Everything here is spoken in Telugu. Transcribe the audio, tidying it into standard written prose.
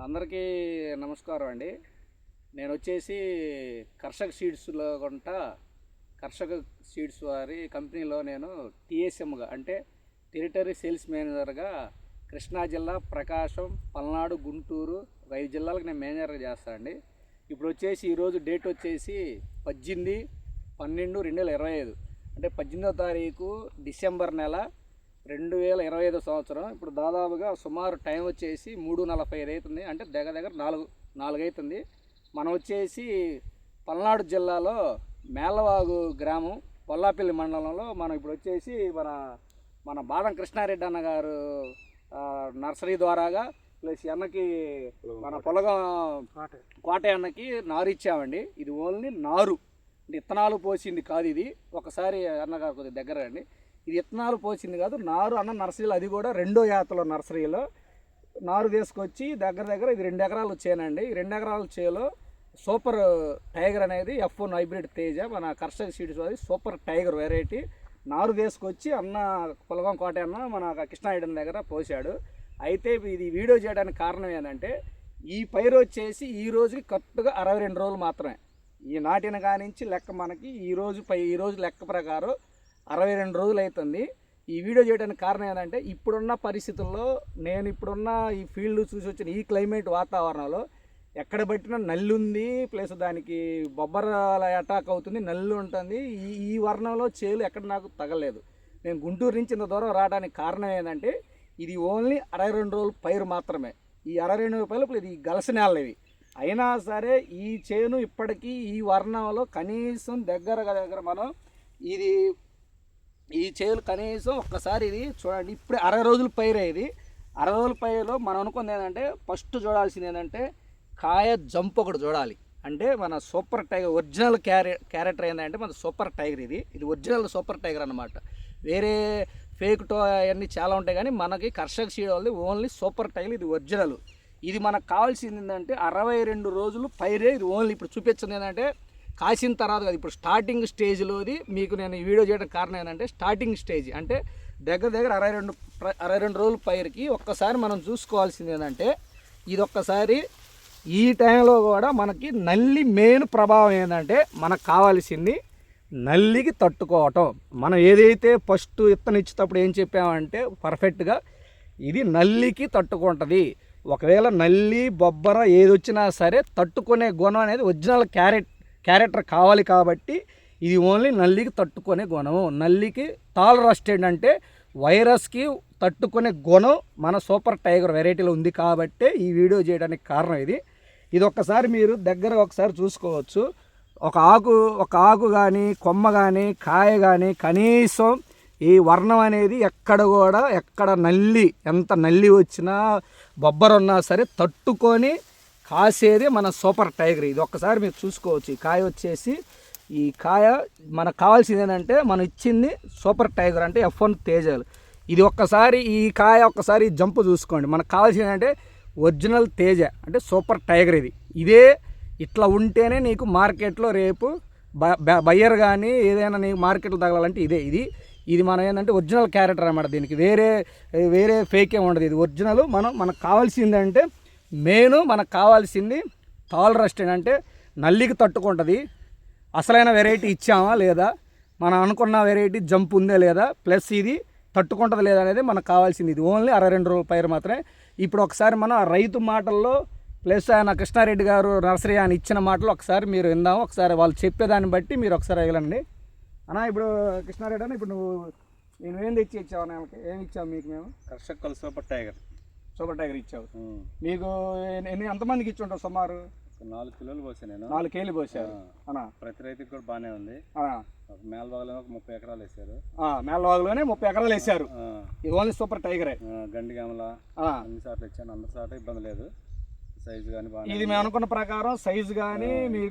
అందరికీ నమస్కారం అండి. నేను వచ్చేసి కర్షక్ సీడ్స్లో కర్షక సీడ్స్ వారి కంపెనీలో నేను టీఎస్ఎంగా అంటే టెరిటరీ సేల్స్ మేనేజర్గా కృష్ణా జిల్లా, ప్రకాశం, పల్నాడు, గుంటూరు 5 జిల్లాలకు నేను మేనేజర్గా చేస్తానండి. ఇప్పుడు వచ్చేసి ఈరోజు డేట్ వచ్చేసి 18/12/2025 అంటే 18వ తారీఖు డిసెంబర్ నెల 2025 సంవత్సరం. ఇప్పుడు దాదాపుగా సుమారు టైం వచ్చేసి 3:45 అవుతుంది, అంటే దగ్గర 4 అవుతుంది. మనం వచ్చేసి పల్నాడు జిల్లాలో మేళ్ళవాగు గ్రామం, పొల్లాపల్లి మండలంలో మనం ఇప్పుడు వచ్చేసి మన బాదం కృష్ణారెడ్డి అన్న గారు నర్సరీ ద్వారాగా ప్లస్ అన్నకి మన పొలగం కోట అన్నకి నారు ఇచ్చామండి. ఇది ఓన్లీ నారు అంటే విత్తనాలు పోసింది కాదు. ఇది ఒకసారి అన్నగారు కొద్దిగా దగ్గర అండి, ఇది విత్తనాలు పోసింది కాదు, నారు అన్న నర్సరీలో, అది కూడా 2వ యాతలో నర్సరీలో నారు తీసుకొచ్చి దగ్గర ఇది 2 ఎకరాలు చేనండి. ఈ 2 ఎకరాల చేలో సూపర్ టైగర్ అనేది F1 హైబ్రిడ్ తేజ మన కర్షక సీడ్స్ అది సూపర్ టైగర్ వెరైటీ నారు తీసుకొచ్చి అన్న పొలగం కోట అన్న మన కృష్ణారెడ్డి దగ్గర పోసాడు. అయితే ఇది వీడియో చేయడానికి కారణం ఏంటంటే ఈ పైరు వచ్చేసి ఈ రోజుకి కరెక్ట్గా 62 రోజులు మాత్రమే. ఈ నాటిన కానించి లెక్క మనకి ఈ రోజు లెక్క ప్రకారం 62 రోజులు అవుతుంది. ఈ వీడియో చేయడానికి కారణం ఏంటంటే ఇప్పుడున్న పరిస్థితుల్లో నేను ఇప్పుడున్న ఈ ఫీల్డ్ చూసి వచ్చిన ఈ క్లైమేట్ వాతావరణంలో ఎక్కడ పట్టినా నల్లి ఉంది, ప్లస్ దానికి బొబ్బర అటాక్ అవుతుంది, నల్లి ఉంటుంది. ఈ వర్ణంలో చేలు ఎక్కడ నాకు తగలేదు. నేను గుంటూరు నుంచి ఇంత దూరం రావడానికి కారణం ఏంటంటే ఇది ఓన్లీ 62 రోజుల పైరు మాత్రమే. ఈ 62 రోజుల పైరు ఇది గలస నేలలు ఇవి. అయినా సరే ఈ చేను ఇప్పటికీ ఈ వర్ణంలో కనీసం దగ్గర మనం ఈ చేలు కనీసం ఒక్కసారి ఇది చూడండి. ఇప్పుడు 60 రోజుల పైరే ఇది. 60 రోజుల పైరులో మనం అనుకుంది ఏంటంటే ఫస్ట్ చూడాల్సింది ఏంటంటే కాయ జంప్ ఒకటి చూడాలి. అంటే మన సూపర్ టైగర్ ఒరిజినల్ క్యారెక్టర్ ఏంటంటే మన సూపర్ టైగర్ ఇది ఒరిజినల్ సూపర్ టైగర్ అన్నమాట. వేరే ఫేక్ టో అవన్నీ చాలా ఉంటాయి, కానీ మనకి కర్షక సీడ్ వాళ్ళది ఓన్లీ సూపర్ టైగర్, ఇది ఒరిజినల్. ఇది మనకు కావాల్సింది ఏంటంటే 62 రోజులు పైరే. ఇది ఓన్లీ ఇప్పుడు చూపించింది ఏంటంటే కాసిన తర్వాత కదా, ఇప్పుడు స్టార్టింగ్ స్టేజ్లోది మీకు నేను ఈ వీడియో చేయడానికి కారణం ఏంటంటే స్టార్టింగ్ స్టేజ్ అంటే దగ్గర 62 రోజుల పైరుకి ఒక్కసారి మనం చూసుకోవాల్సింది ఏంటంటే ఇది ఒక్కసారి ఈ టైంలో కూడా మనకి నల్లి మెయిన్ ప్రభావం ఏంటంటే మనకు కావాల్సింది నల్లికి తట్టుకోవటం. మనం ఏదైతే ఫస్ట్ విత్తనం ఇచ్చేటప్పుడు ఏం చెప్పామంటే పర్ఫెక్ట్గా ఇది నల్లికి తట్టుకుంటుంది. ఒకవేళ నల్లి బొబ్బర ఏది వచ్చినా సరే తట్టుకునే గుణం అనేది ఒరిజినల్ క్యారెక్టర్ కావాలి. కాబట్టి ఇది ఓన్లీ నల్లికి తట్టుకునే గుణము. నల్లికి టాలరెస్టెడ్ అంటే వైరస్కి తట్టుకునే గుణం మన సూపర్ టైగర్ వెరైటీలో ఉంది. కాబట్టి ఈ వీడియో చేయడానికి కారణం ఇది ఒక్కసారి మీరు దగ్గర ఒకసారి చూసుకోవచ్చు. ఒక ఆకు కానీ కొమ్మ కానీ కాయ కానీ కనీసం ఈ వర్ణం అనేది ఎక్కడ నల్లి ఎంత నల్లి వచ్చినా బొబ్బర ఉన్నా సరే తట్టుకొని కాసేది మన సూపర్ టైగర్. ఇది ఒక్కసారి మీరు చూసుకోవచ్చు. ఈ కాయ వచ్చేసి ఈ కాయ మనకు కావాల్సింది ఏంటంటే మనం ఇచ్చింది సూపర్ టైగర్ అంటే F1 తేజాలు. ఇది ఒక్కసారి ఈ కాయ ఒక్కసారి జంపు చూసుకోండి. మనకు కావాల్సింది ఏంటంటే ఒరిజినల్ తేజ అంటే సూపర్ టైగర్. ఇదే ఇట్లా ఉంటేనే నీకు మార్కెట్లో రేపు బయ్యర్ కానీ ఏదైనా నీకు మార్కెట్లో తగలాలంటే ఇది మనం ఏంటంటే ఒరిజినల్ క్యారెక్టర్ అన్నమాట. దీనికి వేరే ఫేక్ ఏమి ఉండదు. ఇది ఒరిజినల్. మనకు కావాల్సింది అంటే మెయిన్ మనకు కావాల్సింది టాలరెస్టెడ్ అంటే నల్లికి తట్టుకుంటుంది. అసలైన వెరైటీ ఇచ్చామా లేదా, మనం అనుకున్న వెరైటీ జంప్ ఉందా లేదా, ప్లస్ ఇది తట్టుకుంటుంది లేదా అనేది మనకు కావాల్సింది. ఇది ఓన్లీ 62 రోజుల పైరు మాత్రమే. ఇప్పుడు ఒకసారి మనం ఆ రైతు మాటల్లో ప్లస్ ఆయన కృష్ణారెడ్డి గారు నర్సరీ ఆయన ఇచ్చిన మాటలు ఒకసారి మీరు విందాము. ఒకసారి వాళ్ళు చెప్పేదాన్ని బట్టి మీరు ఒకసారి వెళ్ళండి. అన్న ఇప్పుడు కృష్ణారెడ్డి అన్న, ఇప్పుడు నేను ఏం తెచ్చి ఇచ్చావు నెలకి, ఏమి ఇచ్చావు మీకు? మేము కర్షక సూపర్ టైగర్ ఇచ్చావు. మీకు ఎంతమందికి ఇచ్చి ఉంటావు? సుమారు 4 కిలోలు పోసాను నేను. 4 కేజీలు పోసారు అన్న. ప్రతి రైతుకి కూడా బాగానే ఉంది. మేళ్ళవాగులో 30 ఎకరాలు వేసారు. మేళ్ళవాగులోనే 30 ఎకరాలు వేసారు. ఇది ఓన్లీ సూపర్ టైగరే. గండిగామల అన్ని సార్లు ఇచ్చాను, అందరి సార్లు ఇబ్బంది లేదు. సైజు కానీ బాగా, ఇది మేము అనుకున్న ప్రకారం సైజు కానీ